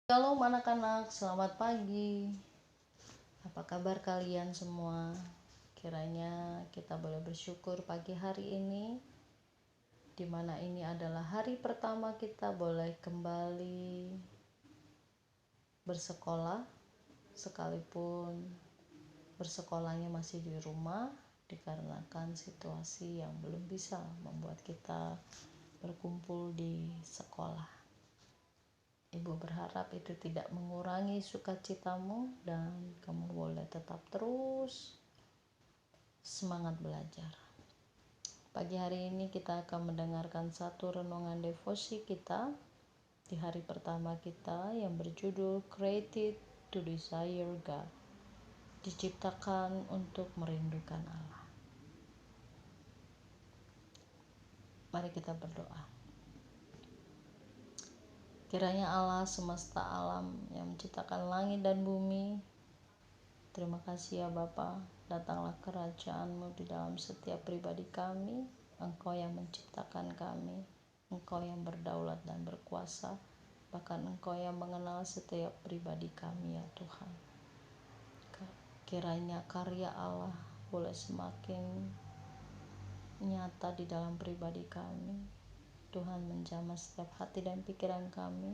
Shalom anak-anak, selamat pagi. Apa kabar kalian semua? Kiranya kita boleh bersyukur pagi hari ini, di mana ini adalah hari pertama kita boleh kembali bersekolah, sekalipun bersekolahnya masih di rumah dikarenakan situasi yang belum bisa membuat kita berkumpul di sekolah. Ibu berharap itu tidak mengurangi sukacitamu dan kamu boleh tetap terus semangat belajar. Pagi hari ini kita akan mendengarkan satu renungan devosi kita di hari pertama kita yang berjudul Created to Desire God, diciptakan untuk merindukan Allah. Mari kita berdoa. Kiranya Allah semesta alam yang menciptakan langit dan bumi, terima kasih ya Bapa, datanglah kerajaan-Mu di dalam setiap pribadi kami. Engkau yang menciptakan kami, Engkau yang berdaulat dan berkuasa, bahkan Engkau yang mengenal setiap pribadi kami ya Tuhan. Kiranya karya Allah boleh semakin nyata di dalam pribadi kami. Tuhan menjamah setiap hati dan pikiran kami,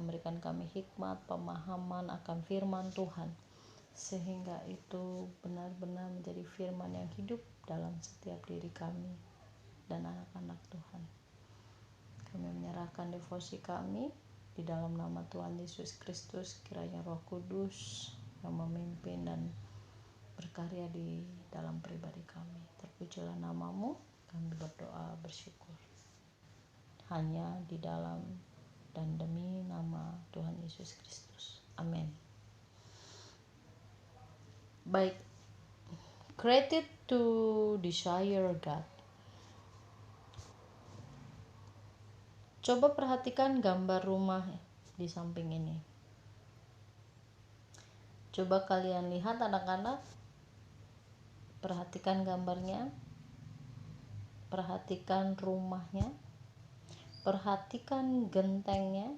memberikan kami hikmat, pemahaman akan firman Tuhan, sehingga itu benar-benar menjadi firman yang hidup dalam setiap diri kami dan anak-anak Tuhan. Kami menyerahkan devosi kami di dalam nama Tuhan Yesus Kristus. Kiranya Roh Kudus yang memimpin dan berkarya di dalam pribadi kami. Terpujilah nama-Mu, kami berdoa bersyukur. Hanya di dalam dan demi nama Tuhan Yesus Kristus. Amin. Baik, created to desire God. Coba perhatikan gambar rumah di samping ini. Coba kalian lihat anak-anak, perhatikan gambarnya, perhatikan rumahnya, perhatikan gentengnya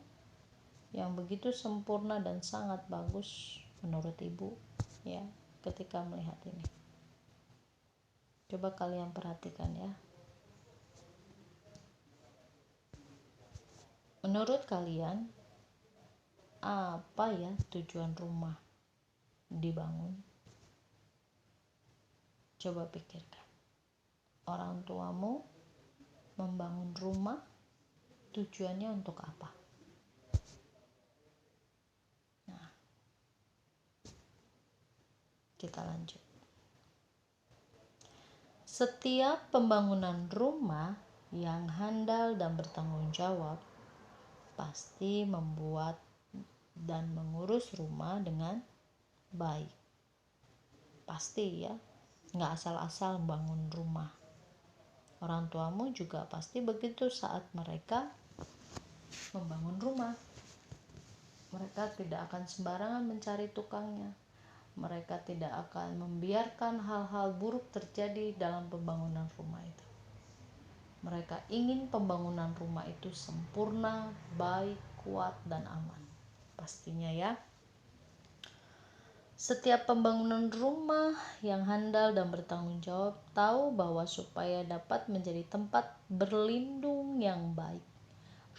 yang begitu sempurna dan sangat bagus menurut ibu ya ketika melihat ini. Coba kalian perhatikan ya. Menurut kalian apa ya tujuan rumah dibangun? Coba pikirkan. Orang tuamu membangun rumah tujuannya untuk apa? Nah, kita lanjut. Setiap pembangunan rumah yang handal dan bertanggung jawab pasti membuat dan mengurus rumah dengan baik. Pasti ya, nggak asal-asal bangun rumah. Orang tuamu juga pasti begitu saat mereka membangun rumah. Mereka tidak akan sembarangan mencari tukangnya. Mereka tidak akan membiarkan hal-hal buruk terjadi dalam pembangunan rumah itu. Mereka ingin pembangunan rumah itu sempurna, baik, kuat, dan aman. Pastinya ya. Setiap pembangunan rumah yang handal dan bertanggung jawab tahu bahwa supaya dapat menjadi tempat berlindung yang baik,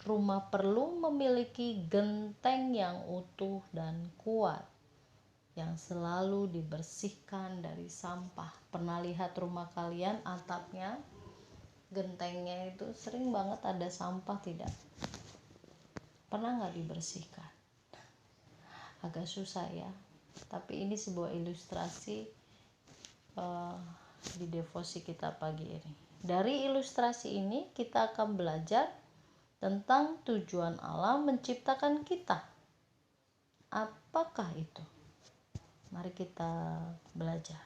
rumah perlu memiliki genteng yang utuh dan kuat, yang selalu dibersihkan dari sampah. Pernah lihat rumah kalian atapnya, gentengnya itu sering banget ada sampah tidak? Pernah nggak dibersihkan? Agak susah ya. Tapi ini sebuah ilustrasi di devosi kita pagi ini. Dari ilustrasi ini kita akan belajar tentang tujuan Allah menciptakan kita. Apakah itu? Mari kita belajar.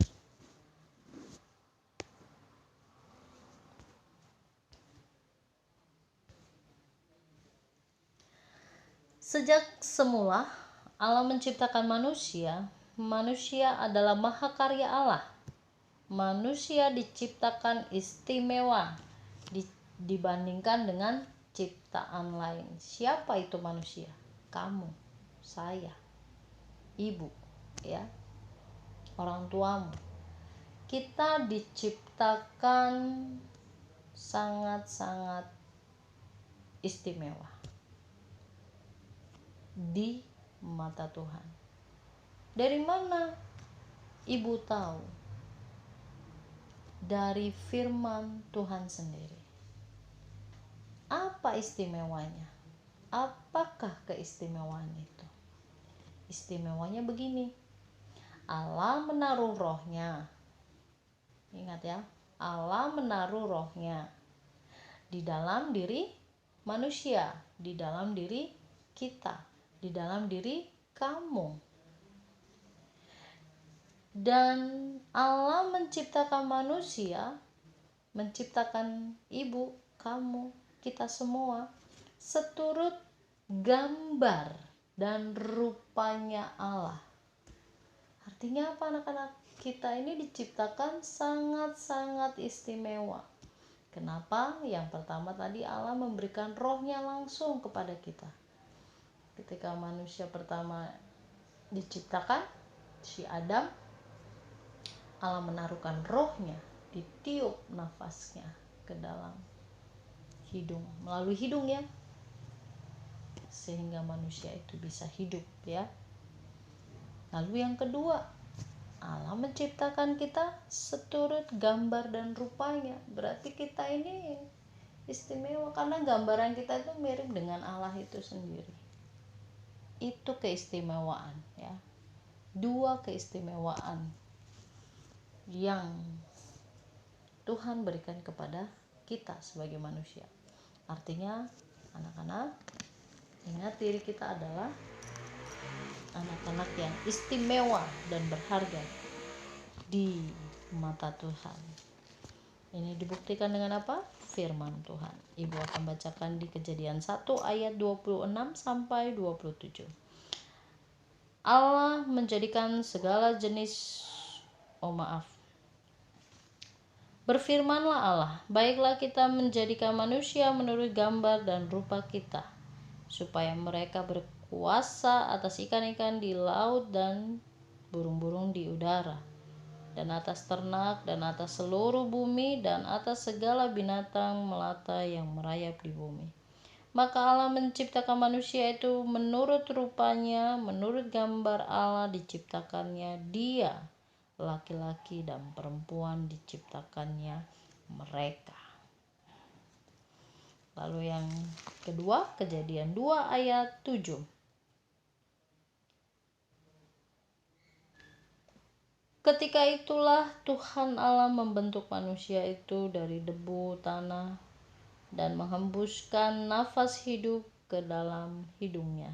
Sejak semula Allah menciptakan manusia. Manusia adalah mahakarya Allah. Manusia diciptakan istimewa dibandingkan dengan ciptaan lain. Siapa itu manusia? Kamu. saya, ibu, ya, orang tuamu. Kita diciptakan sangat-sangat istimewa di mata Tuhan. Dari mana ibu tahu? Dari firman Tuhan sendiri. Apa istimewanya? Apakah keistimewaan itu? Istimewanya begini. Allah menaruh rohnya. Ingat ya, Allah menaruh rohnya di dalam diri manusia, di dalam diri kita, di dalam diri kamu. Dan Allah menciptakan manusia, menciptakan ibu, kamu, kita semua seturut gambar dan rupanya Allah. Artinya apa anak-anak? Kita ini diciptakan sangat-sangat istimewa. Kenapa? Yang pertama tadi Allah memberikan rohnya langsung kepada kita. Ketika manusia pertama diciptakan, si Adam, Allah menaruhkan rohnya, ditiup nafasnya ke dalam hidung, melalui hidung ya, sehingga manusia itu bisa hidup ya. Lalu yang kedua, Allah menciptakan kita seturut gambar dan rupanya. Berarti kita ini istimewa karena gambaran kita itu mirip dengan Allah itu sendiri. Itu keistimewaan ya. Dua keistimewaan yang Tuhan berikan kepada kita sebagai manusia. Artinya anak-anak, ingat diri kita adalah anak-anak yang istimewa dan berharga di mata Tuhan. Ini dibuktikan dengan apa? Firman Tuhan. Ibu akan bacakan di Kejadian 1 ayat 26 sampai 27. Allah menjadikan segala jenis Berfirmanlah Allah, baiklah kita menjadikan manusia menurut gambar dan rupa kita, supaya mereka berkuasa atas ikan-ikan di laut dan burung-burung di udara, dan atas ternak, dan atas seluruh bumi, dan atas segala binatang melata yang merayap di bumi. Maka Allah menciptakan manusia itu menurut rupanya, menurut gambar Allah diciptakannya dia. Laki-laki dan perempuan diciptakannya mereka. Lalu yang kedua, Kejadian 2 ayat 7. Ketika itulah Tuhan Allah membentuk manusia itu dari debu tanah dan menghembuskan nafas hidup ke dalam hidungnya.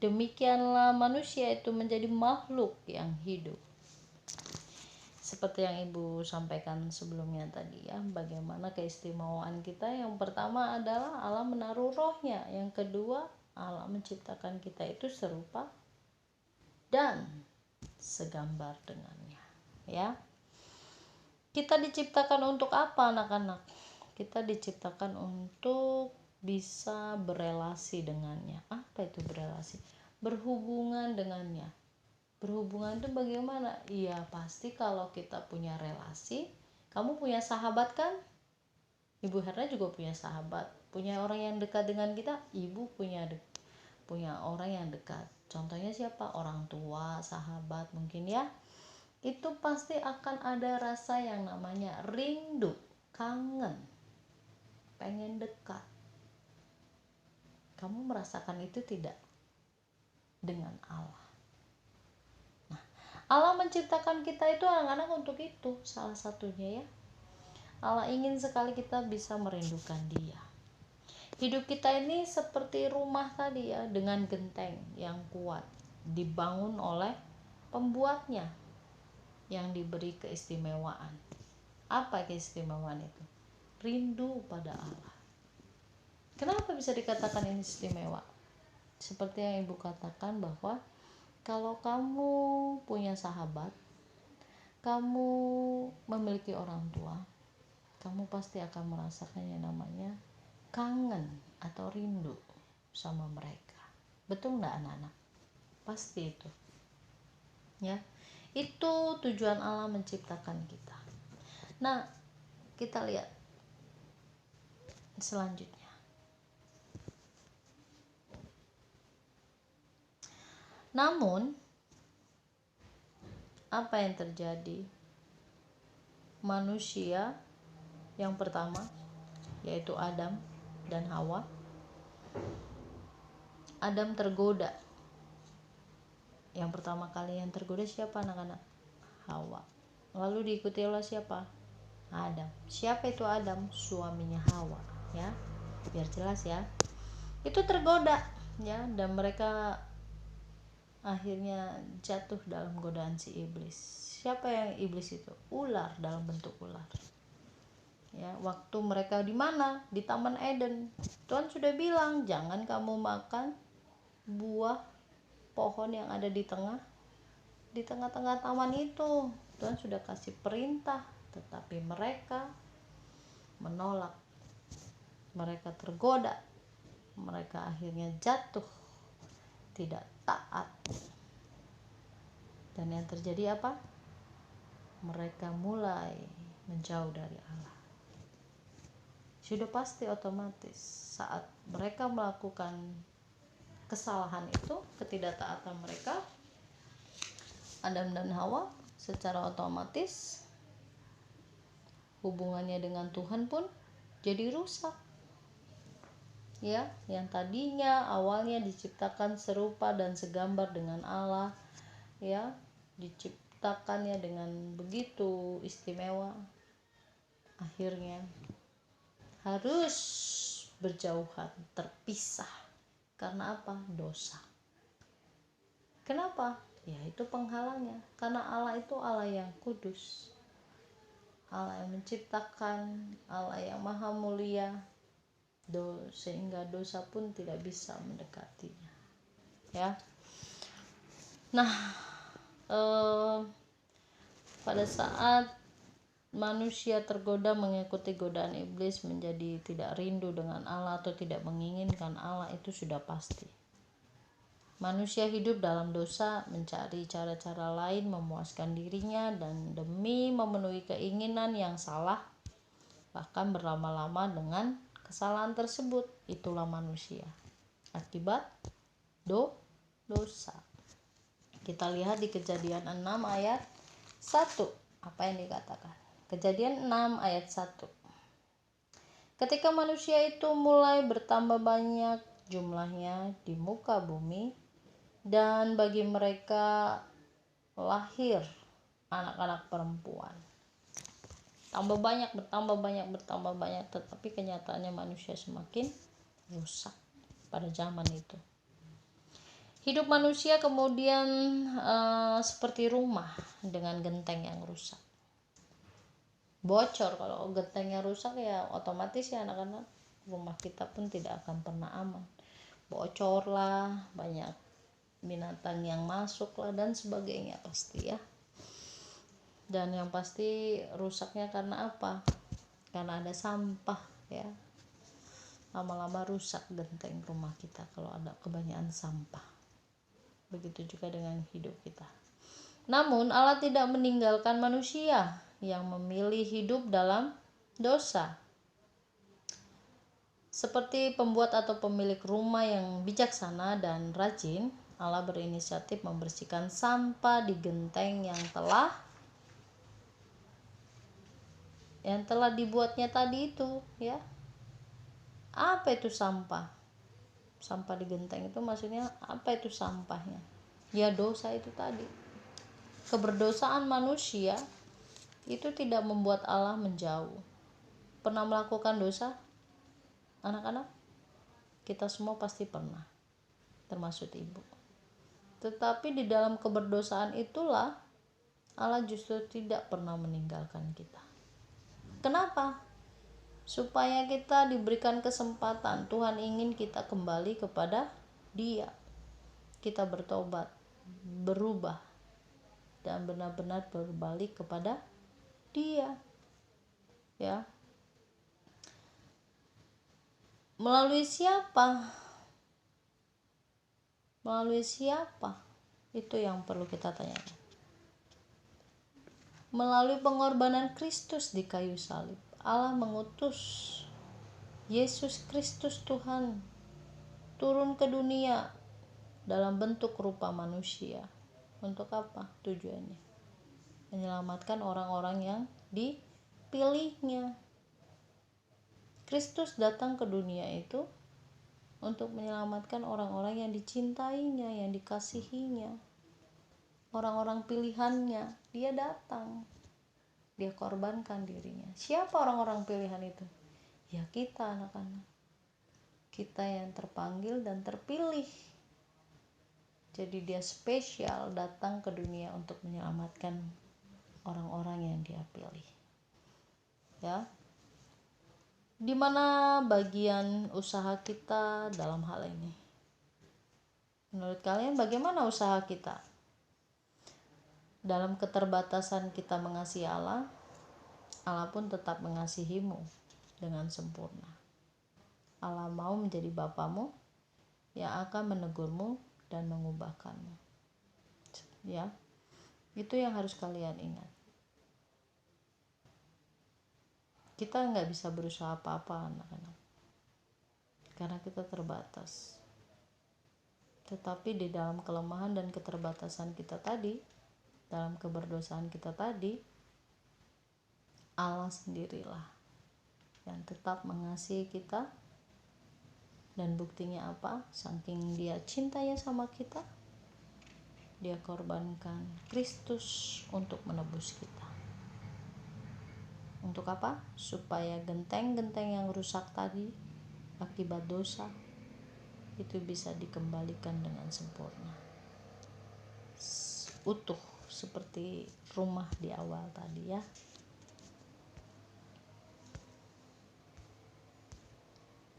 Demikianlah manusia itu menjadi makhluk yang hidup. Seperti yang Ibu sampaikan sebelumnya tadi ya, bagaimana keistimewaan kita. Yang pertama adalah Allah menaruh rohnya. Yang kedua, Allah menciptakan kita itu serupa dan segambar dengannya ya. Kita diciptakan untuk apa anak-anak? Kita diciptakan untuk bisa berelasi dengannya. Apa itu berelasi? Berhubungan dengannya. Berhubungan itu bagaimana? Iya, pasti kalau kita punya relasi. Kamu punya sahabat kan? Ibu Herna juga punya sahabat. Punya orang yang dekat dengan kita. Ibu punya orang yang dekat. Contohnya siapa? Orang tua, sahabat mungkin ya. Itu pasti akan ada rasa yang namanya rindu, kangen, pengen dekat. Kamu merasakan itu tidak dengan Allah? Allah menciptakan kita itu anak-anak untuk itu, salah satunya ya. Allah ingin sekali kita bisa merindukan Dia. Hidup kita ini seperti rumah tadi ya, dengan genteng yang kuat, dibangun oleh pembuatnya yang diberi keistimewaan. Apa keistimewaan itu? Rindu pada Allah. Kenapa bisa dikatakan ini istimewa? Seperti yang Ibu katakan bahwa kalau kamu punya sahabat, kamu memiliki orang tua, kamu pasti akan merasakan yang namanya kangen atau rindu sama mereka. Betul nggak anak-anak? pasti itu. Ya, itu tujuan Allah menciptakan kita. Nah, kita lihat selanjutnya. Namun, apa yang terjadi? Manusia yang pertama, yaitu Adam dan Hawa. Adam tergoda. Yang pertama kali yang tergoda siapa, anak-anak? Hawa. Lalu diikuti oleh siapa? Adam. Siapa itu Adam? Suaminya Hawa, ya. Biar jelas ya. Itu tergoda, ya, dan mereka akhirnya jatuh dalam godaan si iblis. Siapa yang iblis itu? Ular, dalam bentuk ular. Ya, waktu mereka di mana? Di Taman Eden. Tuhan sudah bilang, jangan kamu makan buah pohon yang ada di tengah-tengah taman itu. Tuhan sudah kasih perintah, tetapi mereka menolak. Mereka tergoda. Mereka akhirnya jatuh, tidak taat. Dan yang terjadi apa? Mereka mulai menjauh dari Allah. Sudah pasti otomatis saat mereka melakukan kesalahan itu, ketidaktaatan mereka, Adam dan Hawa, secara otomatis hubungannya dengan Tuhan pun jadi rusak. Ya, yang tadinya awalnya diciptakan serupa dan segambar dengan Allah, ya, diciptakannya dengan begitu istimewa, akhirnya harus berjauhan, terpisah. Karena apa? Dosa. Kenapa? Ya, itu penghalangnya. Karena Allah itu Allah yang kudus, Allah yang menciptakan, Allah yang maha mulia, sehingga dosa pun tidak bisa mendekatinya. Ya. Nah, pada saat manusia tergoda mengikuti godaan iblis, menjadi tidak rindu dengan Allah atau tidak menginginkan Allah, itu sudah pasti. Manusia hidup dalam dosa, mencari cara-cara lain memuaskan dirinya, dan demi memenuhi keinginan yang salah, bahkan berlama-lama dengan kesalahan tersebut. Itulah manusia, akibat dosa. Kita lihat di Kejadian 6 ayat 1. Apa yang dikatakan? Kejadian 6 ayat 1. Ketika manusia itu mulai bertambah banyak jumlahnya di muka bumi, dan bagi mereka lahir anak-anak perempuan. Bertambah banyak, tetapi kenyataannya manusia semakin rusak pada zaman itu. Hidup manusia kemudian seperti rumah dengan genteng yang rusak. Bocor, kalau gentengnya rusak ya otomatis ya anak-anak, rumah kita pun tidak akan pernah aman. Bocor lah, banyak binatang yang masuk lah, dan sebagainya pasti ya. Dan yang pasti rusaknya karena apa? Karena ada sampah ya. Lama-lama rusak genteng rumah kita kalau ada kebanyakan sampah. Begitu juga dengan hidup kita. Namun Allah tidak meninggalkan manusia yang memilih hidup dalam dosa. Seperti pembuat atau pemilik rumah yang bijaksana dan rajin, Allah berinisiatif membersihkan sampah di genteng yang telah dibuatnya tadi itu, ya. Apa itu sampah? Sampah di genteng itu maksudnya apa itu sampahnya? Ya, dosa itu tadi. Keberdosaan manusia itu tidak membuat Allah menjauh. Pernah melakukan dosa? Anak-anak? Kita semua pasti pernah, termasuk ibu. Tetapi di dalam keberdosaan itulah Allah justru tidak pernah meninggalkan kita. Kenapa? Supaya kita diberikan kesempatan. Tuhan ingin kita kembali kepada Dia. Kita bertobat, berubah, dan benar-benar berbalik kepada Dia. Ya. Melalui siapa? Melalui siapa? Itu yang perlu kita tanyakan. Melalui pengorbanan Kristus di kayu salib, Allah mengutus Yesus Kristus Tuhan turun ke dunia dalam bentuk rupa manusia. Untuk apa tujuannya? Menyelamatkan orang-orang yang dipilihnya. Kristus datang ke dunia itu untuk menyelamatkan orang-orang yang dicintainya, yang dikasihinya, orang-orang pilihannya. Dia datang, dia korbankan dirinya. Siapa orang-orang pilihan itu? Ya kita, anak-anak. Kita yang terpanggil dan terpilih. Jadi dia spesial datang ke dunia untuk menyelamatkan orang-orang yang dia pilih. Ya. Di mana bagian usaha kita dalam hal ini? Menurut kalian bagaimana usaha kita? Dalam keterbatasan kita mengasihi Allah, Allah pun tetap mengasihimu dengan sempurna. Allah mau menjadi Bapamu yang akan menegurmu dan mengubahkanmu. Ya, itu yang harus kalian ingat. Kita nggak bisa berusaha apa-apa, anak-anak, karena kita terbatas. Tetapi di dalam kelemahan dan keterbatasan kita tadi, dalam keberdosaan kita tadi, Allah sendirilah yang tetap mengasihi kita. Dan buktinya apa? Saking dia cintanya sama kita, dia korbankan Kristus untuk menebus kita. Untuk apa? Supaya genteng-genteng yang rusak tadi akibat dosa itu bisa dikembalikan dengan sempurna, utuh seperti rumah di awal tadi, ya.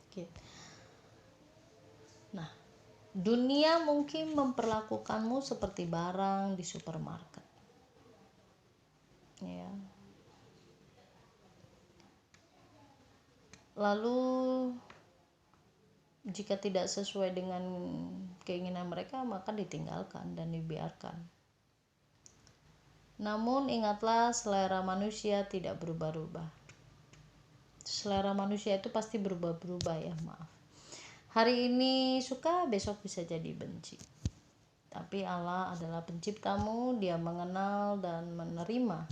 Oke. Nah, dunia mungkin memperlakukanmu seperti barang di supermarket, ya. Lalu jika tidak sesuai dengan keinginan mereka, maka ditinggalkan dan dibiarkan. Namun ingatlah, selera manusia tidak berubah-ubah. Selera manusia itu pasti berubah-ubah, ya, maaf. Hari ini suka, besok bisa jadi benci. Tapi Allah adalah penciptamu, dia mengenal dan menerima.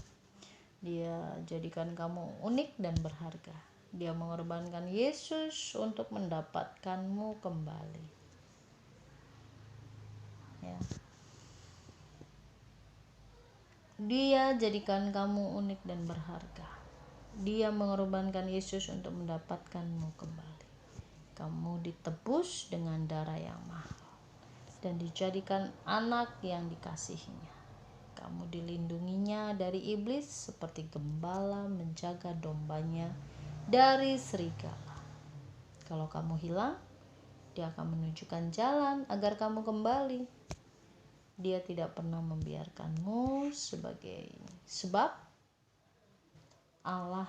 Dia jadikan kamu unik dan berharga. Dia mengorbankan Yesus untuk mendapatkanmu kembali. Ya. Dia jadikan kamu unik dan berharga. Dia mengorbankan Yesus untuk mendapatkanmu kembali. Kamu ditebus dengan darah yang mahal dan dijadikan anak yang dikasihinya. Kamu dilindunginya dari iblis seperti gembala menjaga dombanya dari serigala. Kalau kamu hilang, dia akan menunjukkan jalan agar kamu kembali. Dia tidak pernah membiarkanmu sebab Allah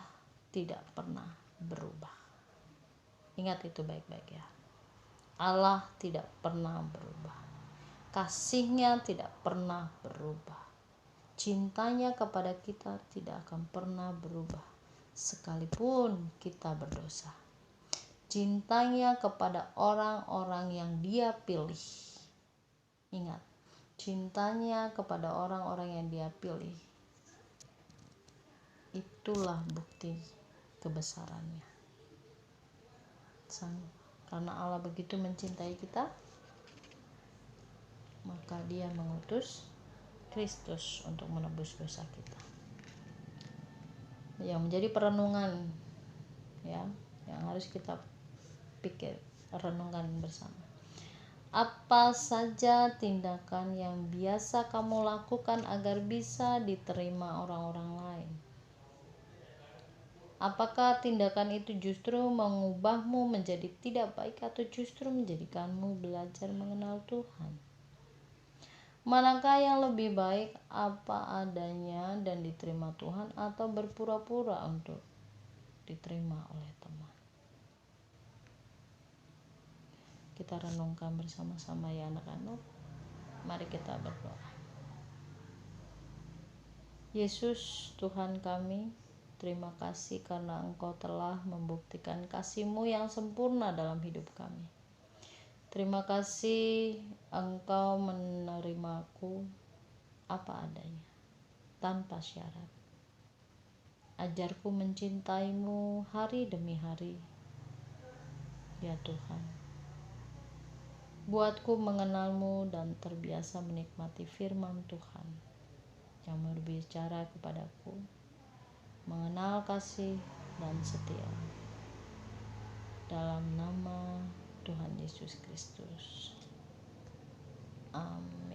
tidak pernah berubah. Ingat itu baik-baik, ya. Allah tidak pernah berubah. Kasih-Nya tidak pernah berubah. Cintanya kepada kita tidak akan pernah berubah sekalipun kita berdosa. Cintanya kepada orang-orang yang dia pilih. Ingat, cintanya kepada orang-orang yang dia pilih. Itulah bukti kebesarannya. Karena Allah begitu mencintai kita, maka dia mengutus Kristus untuk menebus dosa kita. Yang menjadi perenungan, ya, yang harus kita renungkan bersama. Apa saja tindakan yang biasa kamu lakukan agar bisa diterima orang-orang lain? Apakah tindakan itu justru mengubahmu menjadi tidak baik atau justru menjadikanmu belajar mengenal Tuhan? Manakah yang lebih baik, apa adanya dan diterima Tuhan, atau berpura-pura untuk diterima oleh teman? Kita renungkan bersama-sama, ya, anak-anak. Mari kita berdoa. Yesus Tuhan kami, terima kasih karena Engkau telah membuktikan kasih-Mu yang sempurna dalam hidup kami. Terima kasih Engkau menerimaku apa adanya, tanpa syarat. Ajarku mencintaimu hari demi hari, ya Tuhan. Buatku mengenalmu dan terbiasa menikmati firman Tuhan yang berbicara kepadaku, mengenal kasih dan setia. Dalam nama Tuhan Yesus Kristus. Amin.